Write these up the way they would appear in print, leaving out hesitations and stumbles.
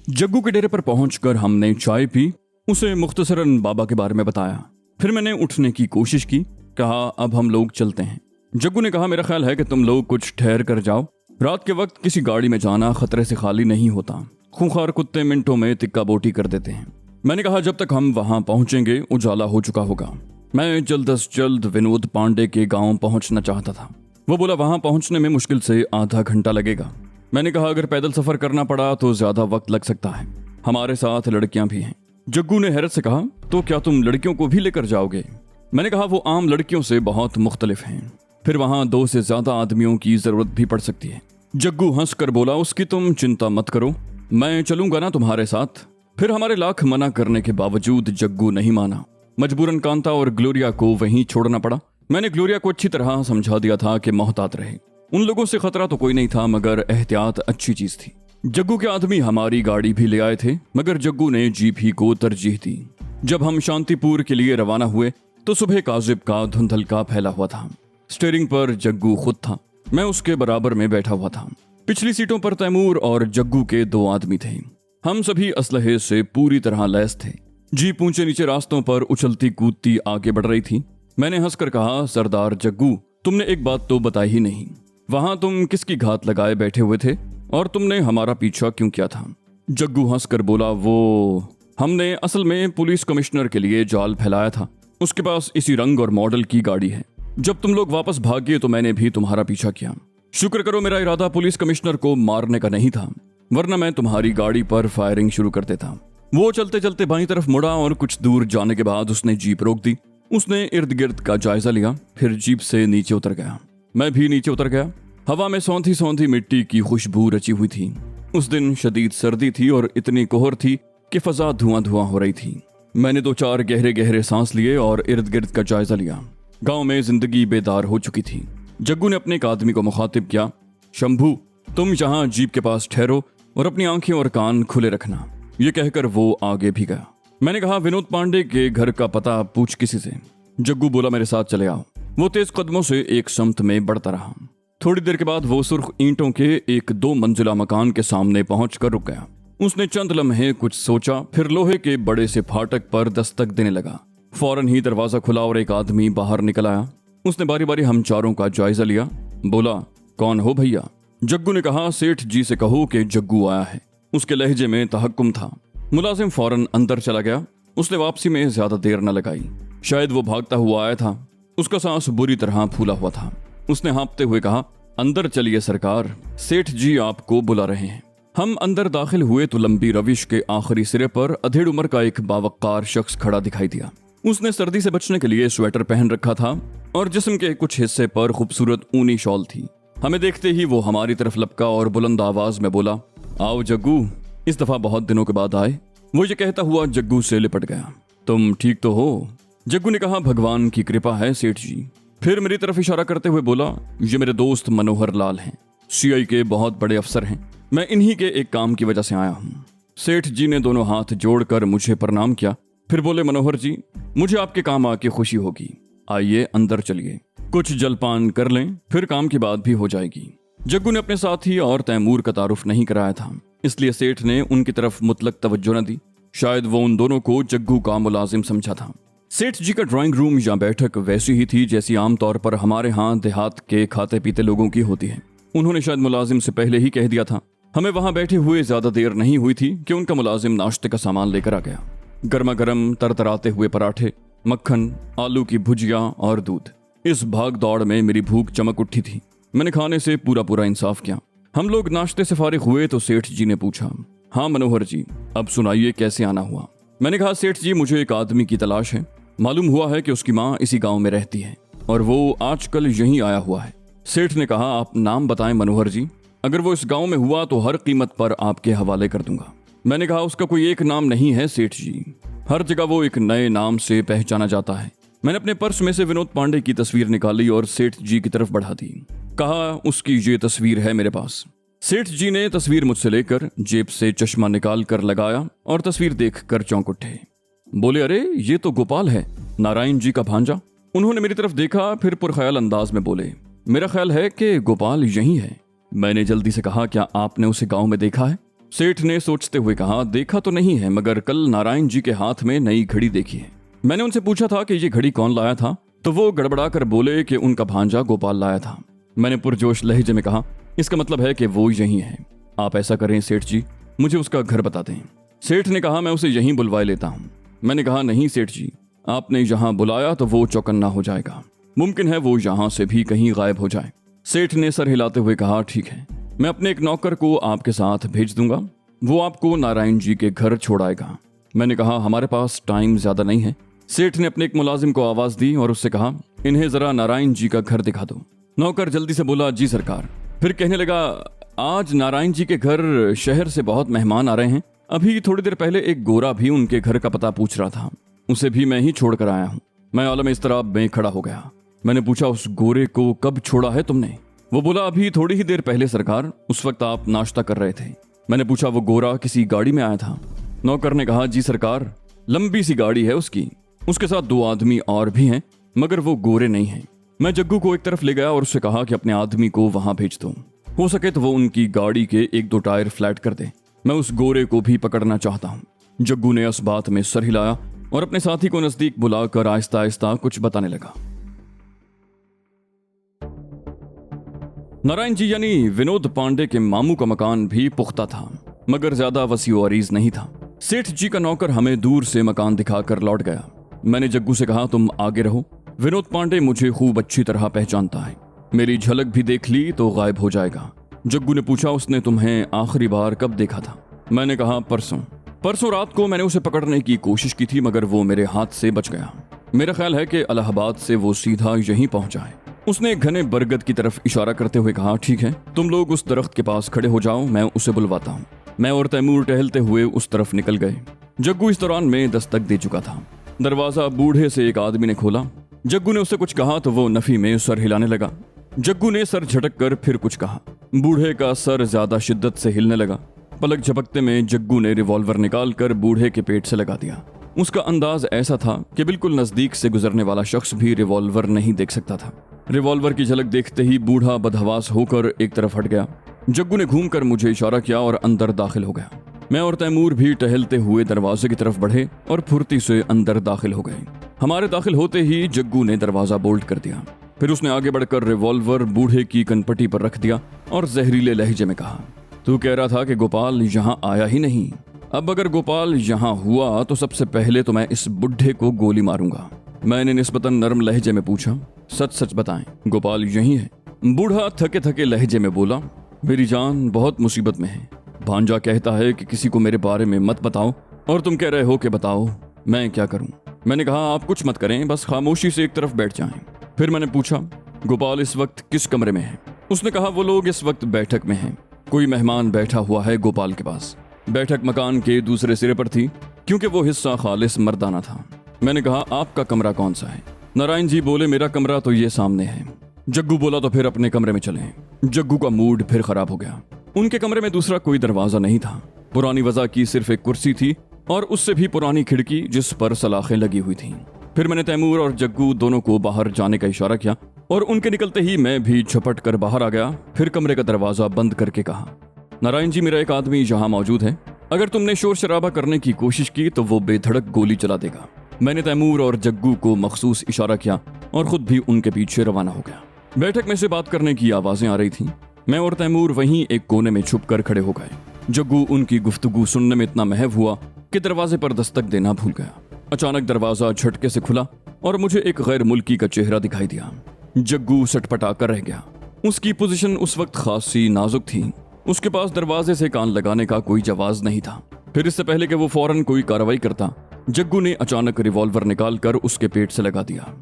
जग्गू के डेरे पर पहुंचकर हमने चाय पी, उसे मुख्तसरन बाबा के बारे में बताया। फिर मैंने उठने की कोशिश की, कहा अब हम लोग चलते हैं। जग्गू ने कहा मेरा ख्याल है कि तुम लोग कुछ ठहर कर जाओ, रात के वक्त किसी गाड़ी में जाना खतरे से खाली नहीं होता, खूंखार कुत्ते मिनटों में तिक्का बोटी कर देते हैं। मैंने कहा जब तक हम वहां पहुंचेंगे उजाला हो चुका होगा। मैं जल्द अज जल्द विनोद पांडे के गांव पहुंचना चाहता था। वो बोला वहां पहुंचने में मुश्किल से आधा घंटा लगेगा। मैंने कहा अगर पैदल सफर करना पड़ा तो ज्यादा वक्त लग सकता है, हमारे साथ लड़कियां भी हैं। जग्गू ने हैरत से कहा तो क्या तुम लड़कियों को भी लेकर जाओगे? मैंने कहा वो आम लड़कियों से बहुत मुख्तलिफ हैं, फिर वहां 2 से ज्यादा आदमियों की जरूरत भी पड़ सकती है। जग्गू हंसकर बोला उसकी तुम चिंता मत करो, मैं चलूंगा ना तुम्हारे साथ। फिर हमारे लाख मना करने के बावजूद जग्गू नहीं माना। मजबूरन कांता और ग्लोरिया को वहीं छोड़ना पड़ा। मैंने ग्लोरिया को अच्छी तरह समझा दिया था कि मोहतात रहे, उन लोगों से खतरा तो कोई नहीं था मगर एहतियात अच्छी चीज थी। जग्गू के आदमी हमारी गाड़ी भी ले आए थे मगर जग्गू ने जीप ही को तरजीह दी। जब हम शांतिपुर के लिए रवाना हुए तो सुबह काजिब का धुंधलका फैला हुआ था। स्टीयरिंग पर जग्गू खुद था, मैं उसके बराबर में बैठा हुआ था। पिछली सीटों पर तैमूर और जग्गू के 2 आदमी थे। हम सभी असलहे से पूरी तरह लैस थे। जीप ऊंचे नीचे रास्तों पर उछलती कूदती आगे बढ़ रही थी। मैंने हंसकर कहा सरदार जग्गू, तुमने एक बात तो बताई ही नहीं, वहां तुम किसकी घात लगाए बैठे हुए थे और तुमने हमारा पीछा क्यों किया था? जग्गू हंसकर बोला वो हमने असल में पुलिस कमिश्नर के लिए जाल फैलाया था, उसके पास इसी रंग और मॉडल की गाड़ी है। जब तुम लोग वापस भागे तो मैंने भी तुम्हारा पीछा किया। शुक्र करो मेरा इरादा पुलिस कमिश्नर को मारने का नहीं था, वरना मैं तुम्हारी गाड़ी पर फायरिंग शुरू कर देता। वो चलते चलते बाईं तरफ मुड़ा और कुछ दूर जाने के बाद उसने जीप रोक दी। उसने इर्द गिर्द का जायजा लिया, फिर जीप से नीचे उतर गया। मैं भी नीचे उतर गया। हवा में सौंधी सौंधी मिट्टी की खुशबू रची हुई थी। उस दिन शदीद सर्दी थी और इतनी कोहर थी कि फजा धुआं धुआं हो रही थी। मैंने 2-4 गहरे गहरे सांस लिए और इर्द गिर्द का जायजा लिया। गांव में जिंदगी बेदार हो चुकी थी। जग्गू ने अपने एक आदमी को मुखातिब किया, शंभू तुम यहाँ जीप के पास ठहरो और अपनी आंखें और कान खुले रखना। ये कहकर वो आगे भी गया। मैंने कहा विनोद पांडे के घर का पता पूछ किसी से। जग्गू बोला मेरे साथ चले आओ। वो तेज कदमों से एक समत में बढ़ता रहा। थोड़ी देर के बाद वो सुर्ख ईंटों के एक 2 मंजिला मकान के सामने पहुंचकर रुक गया। उसने चंद लम्हे कुछ सोचा, फिर लोहे के बड़े से फाटक पर दस्तक देने लगा। फौरन ही दरवाजा खुला और एक आदमी बाहर निकल आया। उसने बारी बारी हम चारों का जायजा लिया। बोला कौन हो भैया? जग्गू ने कहा सेठ जी से कहो कि जग्गू आया है। उसके लहजे में तहक्कुम था। मुलाजिम फौरन अंदर चला गया। उसने वापसी में ज्यादा देर न लगाई, शायद वो भागता हुआ आया था। उसका सांस बुरी तरह फूला हुआ था। उसने हाँफते हुए कहा अंदर चलिए सरकार, सेठ जी आपको बुला रहे हैं। हम अंदर दाखिल हुए तो लंबी रविश के आखिरी सिरे पर अधेड़ उम्र का एक बावक्कार शख्स खड़ा दिखाई दिया। उसने सर्दी से बचने के लिए स्वेटर पहन रखा था और जिस्म के कुछ हिस्से पर खूबसूरत ऊनी शॉल थी। हमें देखते ही वो हमारी तरफ लपका और बुलंद आवाज में बोला आओ जग्गू, इस दफा बहुत दिनों के बाद आए। वो ये कहता हुआ जग्गू से लिपट गया। तुम ठीक तो हो? जग्गू ने कहा भगवान की कृपा है सेठ जी। फिर मेरी तरफ इशारा करते हुए बोला ये मेरे दोस्त मनोहर लाल हैं, सीआई के बहुत बड़े अफसर हैं। मैं इन्हीं के एक काम की वजह से आया हूँ। सेठ जी ने दोनों हाथ जोड़कर मुझे प्रणाम किया, फिर बोले मनोहर जी मुझे आपके काम आके खुशी होगी, आइए अंदर चलिए, कुछ जलपान कर लें, फिर काम की बात भी हो जाएगी। जग्गू ने अपने साथी और तैमूर का तारुफ नहीं कराया था, इसलिए सेठ ने उनकी तरफ मुतलक तवज्जो न दी। शायद वो उन दोनों को जग्गू का मुलाजिम समझा था। सेठ जी का ड्राइंग रूम या बैठक वैसी ही थी जैसी आमतौर पर हमारे यहाँ देहात के खाते पीते लोगों की होती है। उन्होंने शायद मुलाजिम से पहले ही कह दिया था। हमें वहां बैठे हुए ज्यादा देर नहीं हुई थी कि उनका मुलाजिम नाश्ते का सामान लेकर आ गया। गर्मा गर्म तरतराते हुए पराठे, मक्खन, आलू की भुजिया और दूध। इस भाग दौड़ में मेरी भूख चमक उठी थी। मैंने खाने से पूरा पूरा इंसाफ किया। हम लोग नाश्ते से फारिग हुए तो सेठ जी ने पूछा हाँ मनोहर जी, अब सुनाइए कैसे आना हुआ? मैंने कहा सेठ जी मुझे एक आदमी की तलाश है। मालूम हुआ है कि उसकी माँ इसी गांव में रहती है और वो आजकल यहीं आया हुआ है। सेठ ने कहा आप नाम बताएं मनोहर जी, अगर वो इस गांव में हुआ तो हर कीमत पर आपके हवाले कर दूंगा। मैंने कहा उसका कोई एक नाम नहीं है सेठ जी, हर जगह वो एक नए नाम से पहचाना जाता है। मैंने अपने पर्स में से विनोद पांडे की तस्वीर निकाली और सेठ जी की तरफ बढ़ा दी। कहा उसकी ये तस्वीर है मेरे पास। सेठ जी ने तस्वीर मुझसे लेकर जेब से चश्मा निकाल कर लगाया और तस्वीर देखकर चौंक उठे। बोले अरे ये तो गोपाल है, नारायण जी का भांजा। उन्होंने मेरी तरफ देखा, फिर पुरख्याल अंदाज में बोले मेरा ख्याल है कि गोपाल यही है। मैंने जल्दी से कहा क्या आपने उसे गांव में देखा है? सेठ ने सोचते हुए कहा, देखा तो नहीं है, मगर कल नारायण जी के हाथ में नई घड़ी देखी है। मैंने उनसे पूछा था कि ये घड़ी कौन लाया था, तो वो गड़बड़ा कर बोले कि उनका भांजा गोपाल लाया था। मैंने पुरजोश लहजे में कहा, इसका मतलब है कि वो यही है। आप ऐसा करें सेठ जी, मुझे उसका घर बता दें। सेठ ने कहा, मैं उसे यहीं बुलवाए लेता हूँ। मैंने कहा, नहीं सेठ जी, आपने यहाँ बुलाया तो वो चौकन्ना हो जाएगा, मुमकिन है वो यहाँ से भी कहीं गायब हो जाए। सेठ ने सर हिलाते हुए कहा, ठीक है, मैं अपने एक नौकर को आपके साथ भेज दूंगा, वो आपको नारायण जी के घर छोड़ाएगा। मैंने कहा, हमारे पास टाइम ज्यादा नहीं है। सेठ ने अपने एक मुलाजिम को आवाज दी और उससे कहा, इन्हें जरा नारायण जी का घर दिखा दो। नौकर जल्दी से बोला, जी सरकार। फिर कहने लगा, आज नारायण जी के घर शहर से बहुत मेहमान आ रहे हैं। अभी थोड़ी देर पहले एक गोरा भी उनके घर का पता पूछ रहा था, उसे भी मैं ही छोड़ कर आया हूँ। मैं आलम इस्तराब में खड़ा हो गया। मैंने पूछा, उस गोरे को कब छोड़ा है तुमने? वो बोला, अभी थोड़ी ही देर पहले सरकार, उस वक्त आप नाश्ता कर रहे थे। मैंने पूछा, वो गोरा किसी गाड़ी में आया था? नौकर ने कहा, जी सरकार, लंबी सी गाड़ी है उसकी, उसके साथ 2 आदमी और भी हैं, मगर वो गोरे नहीं हैं। मैं जग्गू को एक तरफ ले गया और उससे कहा कि अपने आदमी को वहां भेज दो, हो सके तो वो उनकी गाड़ी के 1-2 टायर फ्लैट कर दे, मैं उस गोरे को भी पकड़ना चाहता हूँ। जग्गू ने इस बात में सर हिलाया और अपने साथी को नजदीक बुलाकर आहिस्ता आहिस्ता कुछ बताने लगा। नारायण जी यानी विनोद पांडे के मामू का मकान भी पुख्ता था, मगर ज्यादा वसीओ अरीज नहीं था। सेठ जी का नौकर हमें दूर से मकान दिखाकर लौट गया। मैंने जग्गू से कहा, तुम आगे रहो, विनोद पांडे मुझे खूब अच्छी तरह पहचानता है, मेरी झलक भी देख ली तो गायब हो जाएगा। जग्गू ने पूछा, उसने तुम्हें आखिरी बार कब देखा था? मैंने कहा, परसों रात को मैंने उसे पकड़ने की कोशिश की थी, मगर वो मेरे हाथ से बच गया। मेरा ख्याल है कि इलाहाबाद से वो सीधा यहीं पहुंचा है। उसने एक घने बरगद की तरफ इशारा करते हुए कहा, ठीक है, तुम लोग उस दरख्त के पास खड़े हो जाओ, मैं उसे बुलवाता हूँ। मैं और तैमूर टहलते हुए उस तरफ निकल गए। जग्गू इस दौरान में दस्तक दे चुका था। दरवाजा बूढ़े से एक आदमी ने खोला। जग्गू ने उससे कुछ कहा तो वो नफी में सर हिलाने लगा। जग्गू ने सर झटक कर फिर कुछ कहा। बूढ़े का सर ज्यादा शिद्दत से हिलने लगा। पलक झपकते में जग्गू ने रिवॉल्वर निकालकर बूढ़े के पेट से लगा दिया। उसका अंदाज ऐसा था कि बिल्कुल नजदीक से गुजरने वाला शख्स भी रिवॉल्वर नहीं देख सकता था। रिवॉल्वर की झलक देखते ही बूढ़ा बदहवास होकर एक तरफ हट गया। जग्गू ने घूमकर मुझे इशारा किया और अंदर दाखिल हो गया। मैं और तैमूर भी टहलते हुए दरवाजे की तरफ बढ़े और फुर्ती से अंदर दाखिल हो गए। हमारे दाखिल होते ही जग्गू ने दरवाजा बोल्ट कर दिया। फिर उसने आगे बढ़कर रिवॉल्वर बूढ़े की कनपटी पर रख दिया और जहरीले लहजे में कहा, तू कह रहा था कि गोपाल यहाँ आया ही नहीं। अब अगर गोपाल यहाँ हुआ तो सबसे पहले तो मैं इस बुढ़े को गोली मारूंगा। मैंने निस्बतन नरम लहजे में पूछा, सच सच बताएं, गोपाल यहीं है? बूढ़ा थके थके लहजे में बोला, मेरी जान बहुत मुसीबत में है। भांजा कहता है कि किसी को मेरे बारे में मत बताओ, और तुम कह रहे हो कि बताओ, मैं क्या करूं? मैंने कहा, आप कुछ मत करें, बस खामोशी से एक तरफ बैठ जाएं। फिर मैंने पूछा, गोपाल इस वक्त किस कमरे में है? उसने कहा, वो लोग इस वक्त बैठक में हैं। कोई मेहमान बैठा हुआ है गोपाल के पास। बैठक मकान के दूसरे सिरे पर थी, क्योंकि वो हिस्सा खालिस मर्दाना था। मैंने कहा, आपका कमरा कौन सा है? नारायण जी बोले, मेरा कमरा तो ये सामने है। जग्गू बोला, तो फिर अपने कमरे में चलें। जग्गू का मूड फिर खराब हो गया। उनके कमरे में दूसरा कोई दरवाजा नहीं था। पुरानी वजह की सिर्फ एक कुर्सी थी और उससे भी पुरानी खिड़की जिस पर सलाखें लगी हुई थीं। फिर मैंने तैमूर और जग्गू दोनों को बाहर जाने का इशारा किया और उनके निकलते ही मैं भी झपट कर बाहर आ गया। फिर कमरे का दरवाजा बंद करके कहा, नारायण जी, मेरा एक आदमी यहाँ मौजूद है। अगर तुमने शोर शराबा करने की कोशिश की तो वो बेधड़क गोली चला देगा। मैंने तैमूर और जग्गू को मखसूस इशारा किया और खुद भी उनके पीछे रवाना हो गया। बैठक में से बात करने की आवाजें आ रही थीं। मैं और तैमूर वहीं एक कोने में छुप कर खड़े हो गए। जग्गू उनकी गुफ्तगू सुनने में इतना महव हुआ कि दरवाजे पर दस्तक देना भूल गया। अचानक दरवाजा झटके से खुला और मुझे एक गैर मुल्की का चेहरा दिखाई दिया। जग्गू सटपटा कर रह गया। उसकी पोजीशन उस वक्त खासी नाजुक थी। उसके पास दरवाजे से कान लगाने का कोई जवाज नहीं था। फिर इससे पहले कि वो फौरन कोई कार्रवाई करता, जग्गू ने अचानक रिवॉल्वर निकालकर उसके पेट से लगा दिया।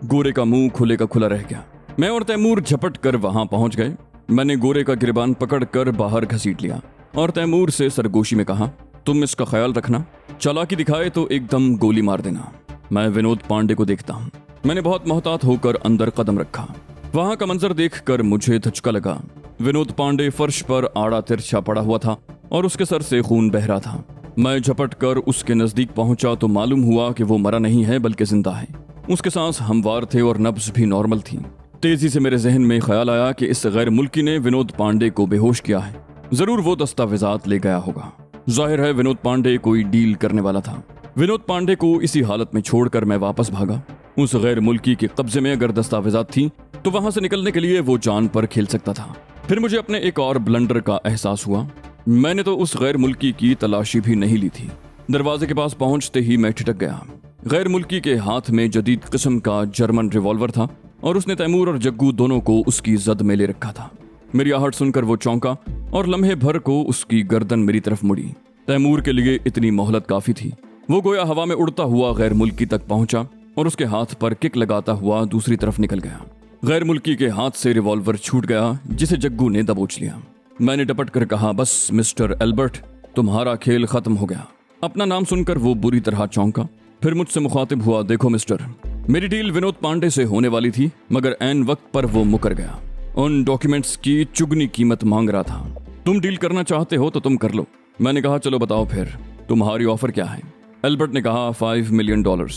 गोरे का मुंह खुले का खुला रह गया। मैं और तैमूर झपट कर वहां पहुंच गए। मैंने गोरे का गिरबान पकड़कर बाहर घसीट लिया और तैमूर से सरगोशी में कहा, तुम इसका ख्याल रखना, चालाकी दिखाए तो एकदम गोली मार देना। मैं विनोद पांडे को देखता हूँ। मैंने बहुत मोहतात होकर अंदर कदम रखा। वहां का मंजर देखकर मुझे धचका लगा। विनोद पांडे फर्श पर आड़ा तिरछा पड़ा हुआ था और उसके सर से खून बह रहा था। मैं झपट कर उसके नजदीक पहुंचा तो मालूम हुआ कि वो मरा नहीं है बल्कि जिंदा है। उसके सांस हमवार थे और नब्ज भी नॉर्मल थी। तेजी से मेरे जहन में ख्याल आया कि इस गैर मुल्की ने विनोद पांडे को बेहोश किया है। जरूर वो दस्तावेजात ले गया होगा। जाहिर है विनोद पांडे कोई डील करने वाला था। विनोद पांडे को इसी हालत में छोड़कर मैं वापस भागा। उस गैर मुल्की के कब्जे में अगर दस्तावेजात थी तो वहां से निकलने के लिए वो जान पर खेल सकता था। फिर मुझे अपने एक और ब्लंडर का एहसास हुआ। मैंने तो उस गैर मुल्की की तलाशी भी नहीं ली थी। दरवाजे के पास पहुंचते ही मैं ठिठक गया। गैर मुल्की के हाथ में जदीद किस्म का जर्मन रिवॉल्वर था और उसने तैमूर और जग्गू दोनों को उसकी जद में ले रखा था। मेरी आहट सुनकर वो चौंका और लम्हे भर को उसकी गर्दन मेरी तरफ मुड़ी। तैमूर के लिए इतनी मोहलत काफी थी। वो गोया हवा में उड़ता हुआ गैर मुल्की तक पहुंचा और उसके हाथ पर किक लगाता हुआ दूसरी तरफ निकल गया। गैर मुल्की के हाथ से रिवॉल्वर छूट गया, जिसे जग्गू ने दबोच लिया। मैंने डपट कर कहा, बस मिस्टर एल्बर्ट, तुम्हारा खेल खत्म हो गया। अपना नाम सुनकर वो बुरी तरह चौंका। फिर मुझसे मुखातिब हुआ, देखो मिस्टर, मेरी डील विनोद पांडे से होने वाली थी, मगर ऐन वक्त पर वो मुकर गया। उन डॉक्यूमेंट्स की चुगनी कीमत मांग रहा था। तुम डील करना चाहते हो तो तुम कर लो। मैंने कहा, चलो बताओ फिर तुम्हारी ऑफर क्या है। एल्बर्ट ने कहा, $5 मिलियन।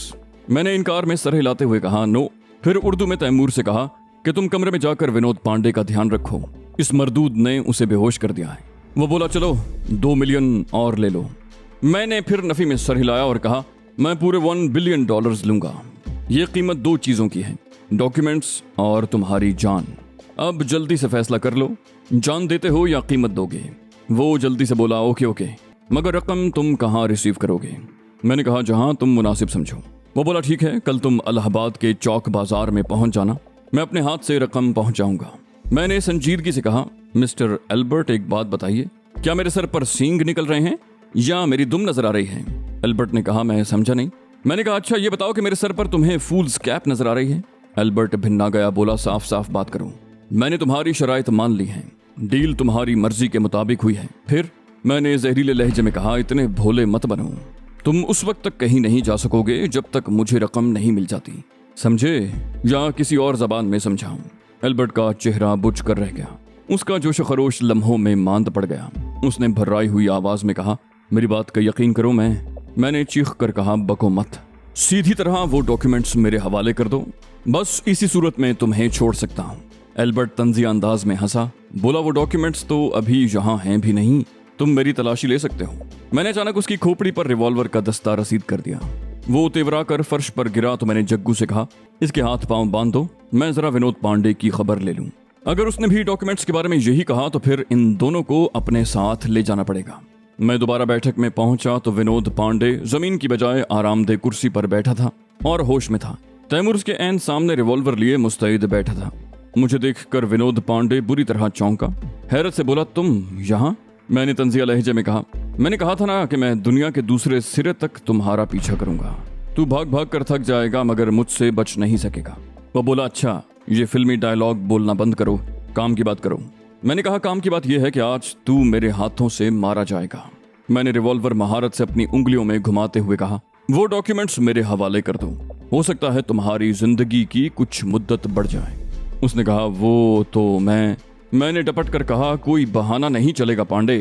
मैंने इनकार में सर हिलाते हुए कहा, नो। फिर उर्दू में तैमूर से कहा कि तुम कमरे में जाकर विनोद पांडे का ध्यान रखो, इस मरदूद ने उसे बेहोश कर दिया है। वो बोला, चलो 2 मिलियन और ले लो। मैंने फिर नफी में सर हिलाया और कहा, मैं पूरे $1 बिलियन लूंगा। ये कीमत 2 चीजों की है, डॉक्यूमेंट्स और तुम्हारी जान। अब जल्दी से फैसला कर लो, जान देते हो या कीमत दोगे। वो जल्दी से बोला, ओके ओके, मगर रकम तुम कहाँ रिसीव करोगे। मैंने कहा, जहां तुम मुनासिब समझो। वो बोला, ठीक है, कल तुम इलाहाबाद के चौक बाजार में पहुंच जाना, मैं अपने हाथ से रकम पहुंचाऊंगा। मैंने संजीदगी से कहा, मिस्टर एल्बर्ट, एक बात बताइए, क्या मेरे सर पर सींग निकल रहे हैं या मेरी दुम नजर आ रही है। एल्बर्ट ने कहा, मैं समझा नहीं। मैंने कहा, अच्छा ये बताओ कि मेरे सर पर तुम्हें फूल्स कैप नजर आ रही है। एल्बर्ट भिन्ना गया, बोला, साफ साफ बात करो, मैंने तुम्हारी शराइत मान ली है, डील तुम्हारी मर्जी के मुताबिक हुई है। फिर मैंने जहरीले लहजे में कहा, इतने भोले मत बनो, तुम उस वक्त तक कहीं नहीं जा सकोगे जब तक मुझे रकम नहीं मिल जाती, समझे, या किसी और जबान में समझाऊं। एल्बर्ट का चेहरा बुझ कर रह गया। उसका जोश खरोश लम्हों में मांद पड़ गया। उसने भर्राई हुई आवाज में कहा, मेरी बात का यकीन करो। मैंने चीख कर कहा, बको मत, सीधी तरह वो डॉक्यूमेंट्स मेरे हवाले कर दो, बस इसी सूरत में तुम्हें छोड़ सकता हूँ। एल्बर्ट तंजिया अंदाज में हंसा, बोला, वो डॉक्यूमेंट्स तो अभी यहाँ हैं भी नहीं, तुम मेरी तलाशी ले सकते हो। मैंने अचानक उसकी खोपड़ी पर रिवॉल्वर का दस्ता रसीद कर दिया। वो तेवरा कर फर्श पर गिरा तो मैंने जग्गू से कहा, इसके हाथ पांव बांध दो, मैं जरा विनोद पांडे की खबर ले लूं। अगर उसने भी डॉक्यूमेंट्स के बारे में यही कहा तो फिर इन दोनों को अपने साथ ले जाना पड़ेगा। मैं दोबारा बैठक में पहुंचा तो विनोद पांडे जमीन की बजाय आरामदेह कुर्सी पर बैठा था और होश में था। तैमूर उसके ऐन सामने रिवॉल्वर लिए मुस्तैद बैठा था। मुझे देखकर विनोद पांडे बुरी तरह चौंका। हैरत से बोला, तुम यहाँ? मैंने तंजिया लहजे में कहा, मैंने कहा था ना कि मैं दुनिया के दूसरे सिरे तक तुम्हारा पीछा करूंगा। तू भाग भाग कर थक जाएगा मगर मुझसे बच नहीं सकेगा। वो बोला, अच्छा ये फिल्मी डायलॉग बोलना बंद करो, काम की बात करो। मैंने कहा, काम की बात यह है कि आज तू मेरे हाथों से मारा जाएगा। मैंने रिवॉल्वर महारत से अपनी उंगलियों में घुमाते हुए कहा, वो डॉक्यूमेंट्स मेरे हवाले कर दो, हो सकता है तुम्हारी जिंदगी की कुछ मुद्दत बढ़ जाए। उसने कहा, वो तो मैंने डपट कर कहा, कोई बहाना नहीं चलेगा पांडे,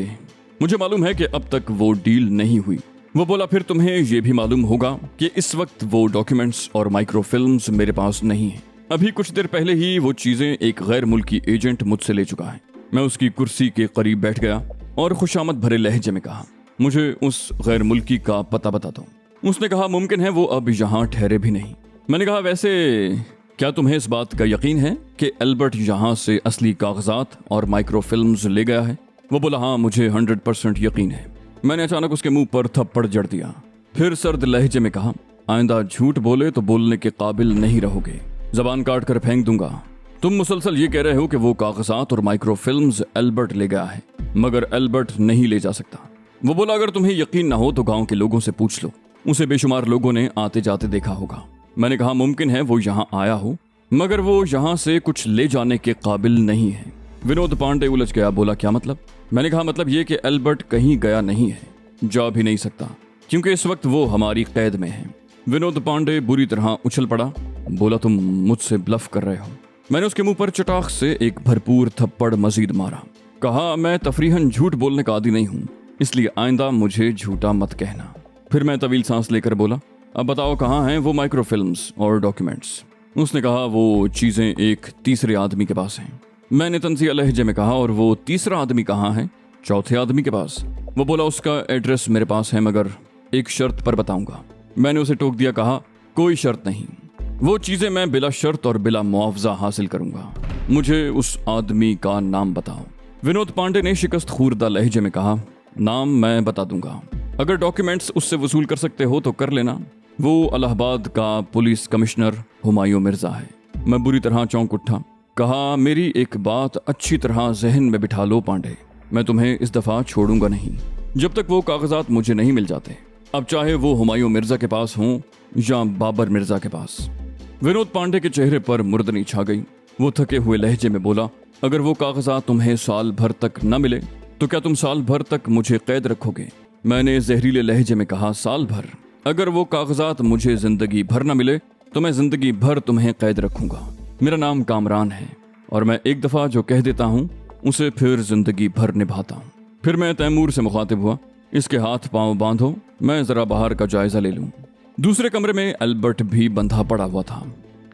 मुझे मालूम है कि अब तक वो डील नहीं हुई। वो बोला, फिर तुम्हें यह भी मालूम होगा कि इस वक्त वो डॉक्यूमेंट्स और माइक्रोफिल्म्स मेरे पास नहीं है। अभी कुछ देर पहले ही वो चीजें एक गैर मुल्की एजेंट मुझसे ले चुका है। मैं उसकी कुर्सी के करीब बैठ गया और खुशामद भरे लहजे में कहा, मुझे उस गैर मुल्की का पता बता दो। उसने कहा, मुमकिन है वो अब यहाँ ठहरे भी नहीं। मैंने कहा, वैसे क्या तुम्हें इस बात का यकीन है कि एल्बर्ट यहाँ से असली कागजात और माइक्रोफिल्म्स ले गया है? वो बोला, हाँ मुझे 100% यकीन है। मैंने अचानक उसके मुंह पर थप्पड़ जड़ दिया। फिर सर्द लहजे में कहा, आइंदा झूठ बोले तो बोलने के काबिल नहीं रहोगे, जबान काट कर फेंक दूंगा। तुम मुसलसल ये कह रहे हो कि वो कागजात और माइक्रोफिल्म्स एल्बर्ट ले गया है, मगर एल्बर्ट नहीं ले जा सकता। वो बोला, अगर तुम्हें यकीन ना हो तो गांव के लोगों से पूछ लो, उसे बेशुमार लोगों ने आते जाते देखा होगा। मैंने कहा, मुमकिन है वो यहाँ आया हो, मगर वो यहाँ से कुछ ले जाने के काबिल नहीं है। विनोद पांडे उलझ गया, बोला, क्या मतलब? मैंने कहा, मतलब ये कि एल्बर्ट कहीं गया नहीं है, जा भी नहीं सकता, क्योंकि इस वक्त वो हमारी कैद में है। विनोद पांडे बुरी तरह उछल पड़ा, बोला, तुम मुझसे ब्लफ कर रहे हो। मैंने उसके मुंह पर चटाक से एक भरपूर थप्पड़ मजीद मारा। कहा, मैं तफरीहन झूठ बोलने का आदी नहीं हूँ, इसलिए आइंदा मुझे झूठा मत कहना। फिर मैं तवील सांस लेकर बोला, अब बताओ कहाँ हैं वो माइक्रोफिल्म्स और डॉक्यूमेंट्स? उसने कहा, वो चीजें एक तीसरे आदमी के पास हैं। मैंने तंजिया लहजे में कहा, और वो तीसरा आदमी कहाँ है? चौथे आदमी के पास? वो बोला उसका एड्रेस मेरे पास है, मगर एक शर्त पर बताऊंगा। मैंने उसे टोक दिया, कहा कोई शर्त नहीं, वो चीजें मैं बिला शर्त और बिला मुआवजा हासिल करूंगा। मुझे उस आदमी का नाम बताओ। विनोद पांडे ने शिकस्त खूरदा लहजे में कहा, नाम मैं बता दूंगा, अगर डॉक्यूमेंट्स उससे वसूल कर सकते हो तो कर लेना। वो इलाहाबाद का पुलिस कमिश्नर हुमायूं मिर्जा है। मैं बुरी तरह चौंक उठा। कहा, मेरी एक बात अच्छी तरह जहन में बिठा लो पांडे, मैं तुम्हें इस दफा छोड़ूंगा नहीं जब तक वो कागजात मुझे नहीं मिल जाते, अब चाहे वो हुमायूं मिर्जा के पास हों या बाबर मिर्जा के पास। विनोद पांडे के चेहरे पर मुर्दनी छा गई। वो थके हुए लहजे में बोला, अगर वो कागजात तुम्हें साल भर तक न मिले तो क्या तुम साल भर तक मुझे कैद रखोगे? मैंने जहरीले लहजे में कहा, साल भर? अगर वो कागजात मुझे जिंदगी भर न मिले तो मैं जिंदगी भर तुम्हें कैद रखूंगा। मेरा नाम कामरान है और मैं एक दफा जो कह देता हूँ उसे फिर जिंदगी भर निभाता हूँ। फिर मैं तैमूर से मुखातिब हुआ, इसके हाथ पांव बांधो, मैं जरा बाहर का जायजा ले लूं। दूसरे कमरे में एल्बर्ट भी बंधा पड़ा हुआ था।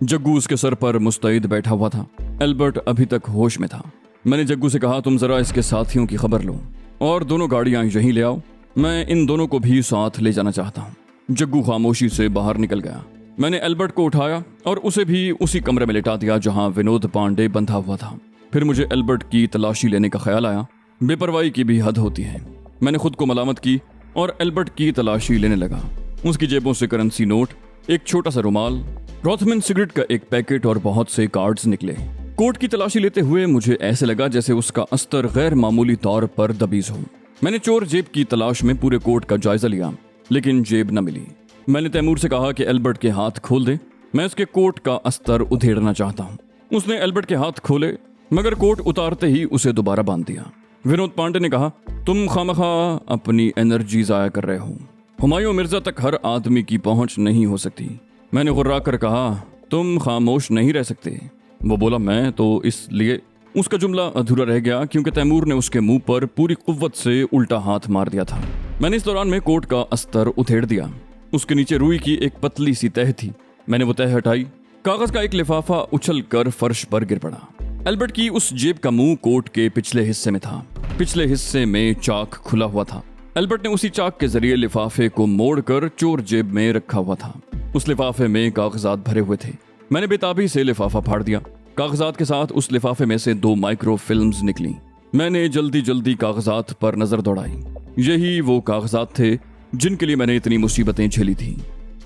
जग्गू उसके सर पर मुस्तैद बैठा हुआ था। एल्बर्ट अभी तक होश में था। मैंने जग्गू से कहा, तुम जरा इसके साथियों की खबर लो और दोनों गाड़ियां यहीं ले आओ, मैं इन दोनों को भी साथ ले जाना चाहता हूँ। जग्गू खामोशी से बाहर निकल गया। मैंने एल्बर्ट को उठाया और उसे भी उसी कमरे में लिटा दिया जहां विनोद पांडे बंधा हुआ था। फिर मुझे एल्बर्ट की तलाशी लेने का ख्याल आया। बेपरवाही की भी हद होती है। मैंने खुद को मलामत की और एल्बर्ट की तलाशी लेने लगा। उसकी जेबों से करेंसी नोट, एक छोटा सा रुमाल, रॉथमैन सिगरेट का एक पैकेट और बहुत से कार्ड्स निकले। कोट की तलाशी लेते हुए मुझे ऐसे लगा जैसे उसका अस्तर गैर मामूली तौर पर दबीज हो। मैंने चोर जेब की तलाश में पूरे कोट का जायजा लिया, लेकिन जेब न मिली। मैंने तैमूर से कहा कि एल्बर्ट के हाथ खोल दे, मैं उसके कोट का अस्तर उधेड़ना चाहता हूँ। उसने एल्बर्ट के हाथ खोले, मगर कोट उतारते ही उसे दोबारा बांध दिया। विनोद पांडे ने कहा, तुम खामखा अपनी एनर्जी जाया कर रहे हो, हुमायूं मिर्जा तक हर आदमी की पहुंच नहीं हो सकती। मैंने गुर्रा कर कहा, तुम खामोश नहीं रह सकते। वो बोला, मैं तो इसलिए। उसका जुमला अधूरा रह गया क्योंकि तैमूर ने उसके मुंह पर पूरी कुव्वत से उल्टा हाथ मार दिया था। मैंने इस दौरान में कोट का अस्तर उधेड़ दिया। उसके नीचे रुई की एक पतली सी तह थी। मैंने वो तह हटाई। कागज का एक लिफाफा उछल कर फर्श पर गिर पड़ा। एल्बर्ट की उस जेब का मुंह कोट के पिछले हिस्से में था। पिछले हिस्से में चाक खुला हुआ था। एल्बर्ट ने उसी चाक के जरिए लिफाफे को मोड़कर चोर जेब में रखा हुआ था। उस लिफाफे में कागजात भरे हुए थे। मैंने बेताबी से लिफाफा फाड़ दिया। कागजात के साथ उस लिफाफे में से 2 माइक्रो फिल्म्स निकली। मैंने जल्दी जल्दी कागजात पर नजर दौड़ाई। यही वो कागजात थे जिनके लिए मैंने इतनी मुसीबतें झेली थी।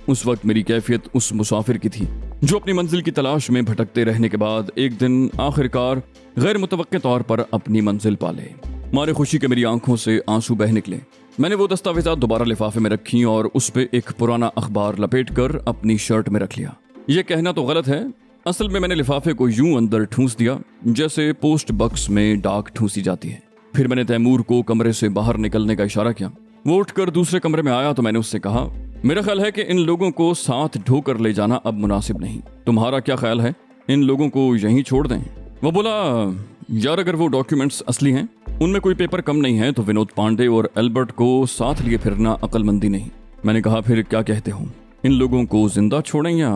उस वक्त मेरी कैफियत उस मुसाफिर की थी जो अपनी मंजिल की तलाश में भटकते रहने के बाद एक दिन आखिरकार गैर मुतवक्के तौर पर अपनी मंजिल पाले। मारे खुशी के मेरी आंखों से आंसू बह निकले। मैंने वो दस्तावेजात दोबारा लिफाफे में रखी और उस पे एक पुराना अखबार लपेट कर अपनी शर्ट में रख लिया। ये कहना तो गलत है, असल में मैंने लिफाफे को यूं अंदर ठूंस दिया जैसे पोस्ट बक्स में डाक ठूंसी जाती है। फिर मैंने तैमूर को कमरे से बाहर निकलने का इशारा किया। वो उठकर दूसरे कमरे में आया तो मैंने उससे कहा, मेरा ख्याल है कि इन लोगों को साथ ढोकर ले जाना अब मुनासिब नहीं। तुम्हारा क्या ख्याल है, इन लोगों को यहीं छोड़ दें? वो बोला, यार अगर वो डॉक्यूमेंट्स असली हैं, उनमें कोई पेपर कम नहीं है, तो विनोद पांडे और एल्बर्ट को साथ लिए फिरना अक्लमंदी नहीं। मैंने कहा, फिर क्या कहते हो, इन लोगों को जिंदा छोड़ें या?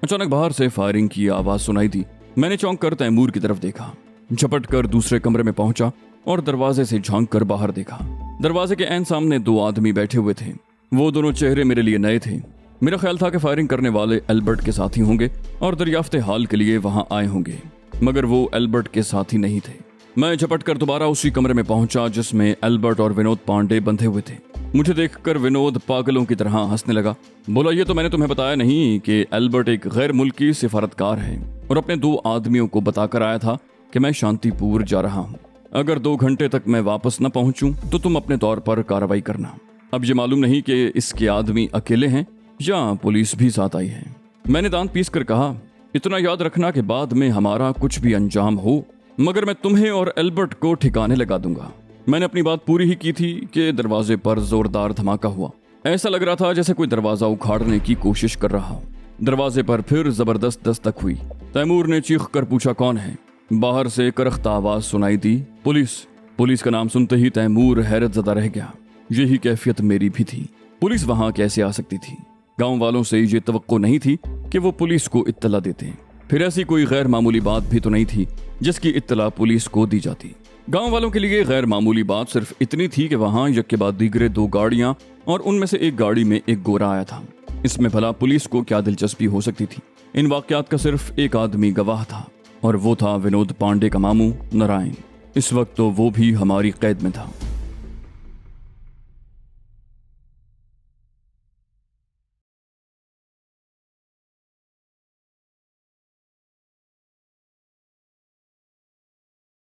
अचानक बाहर से फायरिंग की आवाज सुनाई दी। मैंने चौंक कर तैमूर की तरफ देखा। झपट कर दूसरे कमरे में पहुंचा और दरवाजे से झांक कर बाहर देखा। दरवाजे के ऐन सामने 2 आदमी बैठे हुए थे। वो दोनों चेहरे मेरे लिए नए थे। मेरा ख्याल था कि फायरिंग करने वाले एल्बर्ट के साथी होंगे और दरियाफ्ते हाल के लिए वहां आए होंगे, मगर वो एल्बर्ट के साथी नहीं थे। मैं झपट कर दोबारा उसी कमरे में पहुंचा जिसमें एल्बर्ट और विनोद पांडे बंधे हुए थे। मुझे देखकर विनोद पागलों की तरह हंसने लगा। बोला, ये तो मैंने तुम्हें बताया नहीं कि एल्बर्ट एक गैर मुल्की सिफारतकार है और अपने 2 आदमियों को बताकर आया था कि मैं शांतिपुर जा रहा हूँ। अगर 2 घंटे तक मैं वापस न पहुंचूं तो तुम अपने तौर पर कार्रवाई करना। अब ये मालूम नहीं कि इसके आदमी अकेले हैं या पुलिस भी साथ आई है। मैंने दांत पीस कर कहा, इतना याद रखना कि बाद में हमारा कुछ भी अंजाम हो, मगर मैं तुम्हें और एल्बर्ट को ठिकाने लगा दूंगा। मैंने अपनी बात पूरी ही की थी कि दरवाजे पर जोरदार धमाका हुआ। ऐसा लग रहा था जैसे कोई दरवाजा उखाड़ने की कोशिश कर रहा हो। दरवाजे पर फिर जबरदस्त दस्तक हुई। तैमूर ने चीख कर पूछा, कौन है? बाहर से करख्ता आवाज सुनाई दी, पुलिस। पुलिस का नाम सुनते ही तैमूर हैरत ज़दा रह गया। यही कैफियत मेरी भी थी। पुलिस वहां कैसे आ सकती थी? गांव वालों से ये तवक्को नहीं थी कि वो पुलिस को इत्तला देते। फिर ऐसी कोई गैर मामूली बात भी तो नहीं थी जिसकी इत्तला पुलिस को दी जाती। गांव वालों के लिए गैर मामूली बात सिर्फ इतनी थी कि वहां एक के बाद दीगरे 2 गाड़ियां और उनमें से एक गाड़ी में एक गोरा आया था। इसमें भला पुलिस को क्या दिलचस्पी हो सकती थी। इन वाकयात का सिर्फ एक आदमी गवाह था और वो था विनोद पांडे का मामू नारायण। इस वक्त तो वो भी हमारी कैद में था।